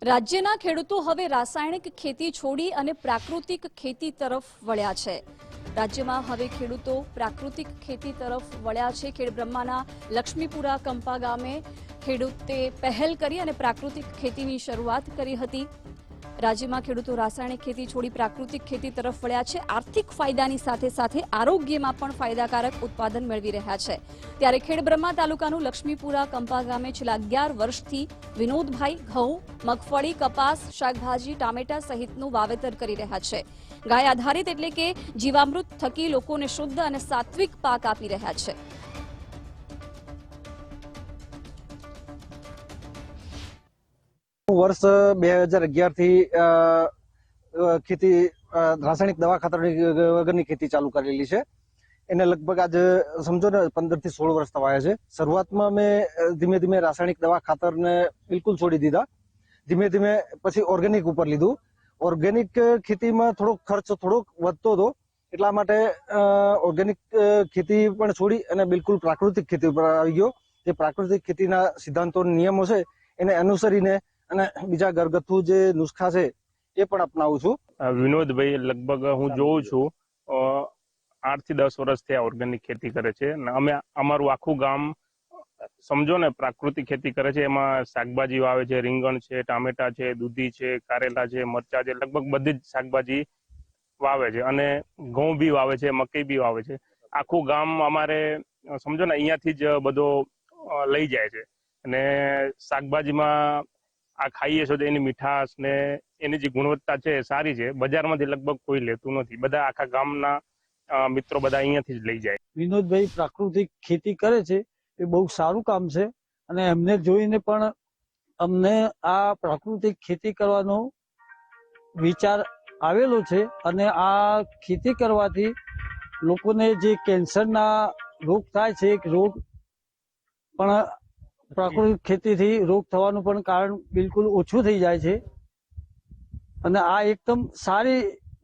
રાજ્યના ખેડૂતો હવે રાસાયણિક ખેતી છોડી અને પ્રાકૃતિક ખેતી તરફ વળ્યા છે। રાજ્યમાં હવે ખેડૂતો પ્રાકૃતિક ખેતી તરફ વળ્યા છે। ખેડબ્રહ્માના લક્ષ્મીપુરા કંપા ગામે ખેડૂતે પહેલ કરી અને પ્રાકૃતિક ખેતીની શરૂઆત કરી હતી। રાજ્યમાં ખેડૂતો રાસાયણિક ખેતી છોડી પ્રાકૃતિક ખેતી તરફ વળ્યા છે। આર્થિક ફાયદાની સાથે સાથે આરોગ્યમાં પણ ફાયદાકારક ઉત્પાદન મેળવી રહ્યા છે। ત્યારે ખેડબ્રહ્મા તાલુકાનું લક્ષ્મીપુરા કંપા ગામે છેલ્લા 11 વર્ષથી વિનોદભાઈ ઘઉં, મગફળી, કપાસ, શાકભાજી, ટામેટા સહિતનું વાવેતર કરી રહ્યા છે। ગાય આધારિત એટલે કે જીવામૃત થકી લોકોને શુદ્ધ અને સાત્વિક પાક આપી રહ્યા છે। વર્ષ 2011 થી ખેતી રાસાયણિક દવા ખાતર વગરની ખેતી ચાલુ કરેલી છે। એને લગભગ આજે સમજો ને 15 થી 16 વર્ષ થવાયા છે। શરૂઆતમાં મેં ધીમે ધીમે રાસાયણિક દવા ખાતરને બિલકુલ છોડી દીધા। ધીમે ધીમે પછી ઓર્ગેનિક ઉપર લીધું। ઓર્ગેનિક ખેતીમાં થોડોક ખર્ચ થોડોક વધતો હતો, એટલા માટે ઓર્ગેનિક ખેતી પણ છોડી અને બિલકુલ પ્રાકૃતિક ખેતી ઉપર આવી ગયો। જે પ્રાકૃતિક ખેતીના સિદ્ધાંતો નિયમો છે એને અનુસરીને અને બીજા ઘરગથ્થુ જે નુસ્ખા છે એ પણ અપનાવું છું। વિનોદભાઈ લગભગ હું જોઉં છું 8 થી 10 વર્ષથી ઓર્ગેનિક ખેતી કરે છે। અમે અમારું આખું ગામ સમજો ને પ્રાકૃતિક ખેતી કરે છે। એમાં શાકભાજી વાવે છે, રીંગણ છે, ટામેટા છે, દૂધી છે, કારેલા છે, મરચા છે, લગભગ બધી જ શાકભાજી વાવે છે અને ઘઉં બી વાવે છે, મકઈ બી વાવે છે। આખું ગામ અમારે સમજો ને અહીંયાથી જ બધો લઈ જાય છે અને શાકભાજીમાં આ ખાઈએ છો તો એની મીઠાશ ને એની જે ગુણવત્તા છે સારી છે। બજારમાંથી લગભગ કોઈ લેતું નથી, બધા આખા ગામના મિત્રો બધા અહીંયાથી જ લઈ જાય। વિનોદભાઈ પ્રાકૃતિક ખેતી કરે છે એ બહુ સારું કામ છે અને એમને જોઈને પણ અમને આ પ્રાકૃતિક ખેતી કરવાનો વિચાર આવેલો છે અને આ ખેતી કરવાથી લોકોને જે કેન્સરના રોગ થાય છે એક રોગ પણ પ્રાકૃતિક ખેતીથી રોગ થવાનું પણ કારણ બિલકુલ ઓછું થઈ જાય છે અને આ એકદમ સારી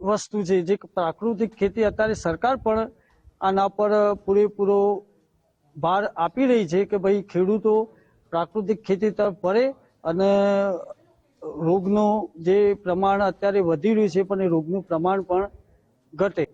વસ્તુ છે જે પ્રાકૃતિક ખેતી અત્યારે સરકાર પણ આના પર પૂરેપૂરો ભાર આપી રહી છે કે ભાઈ ખેડૂતો પ્રાકૃતિક ખેતી તરફ વળે અને રોગનું જે પ્રમાણ અત્યારે વધી રહ્યું છે પણ એ રોગનું પ્રમાણ પણ ઘટે।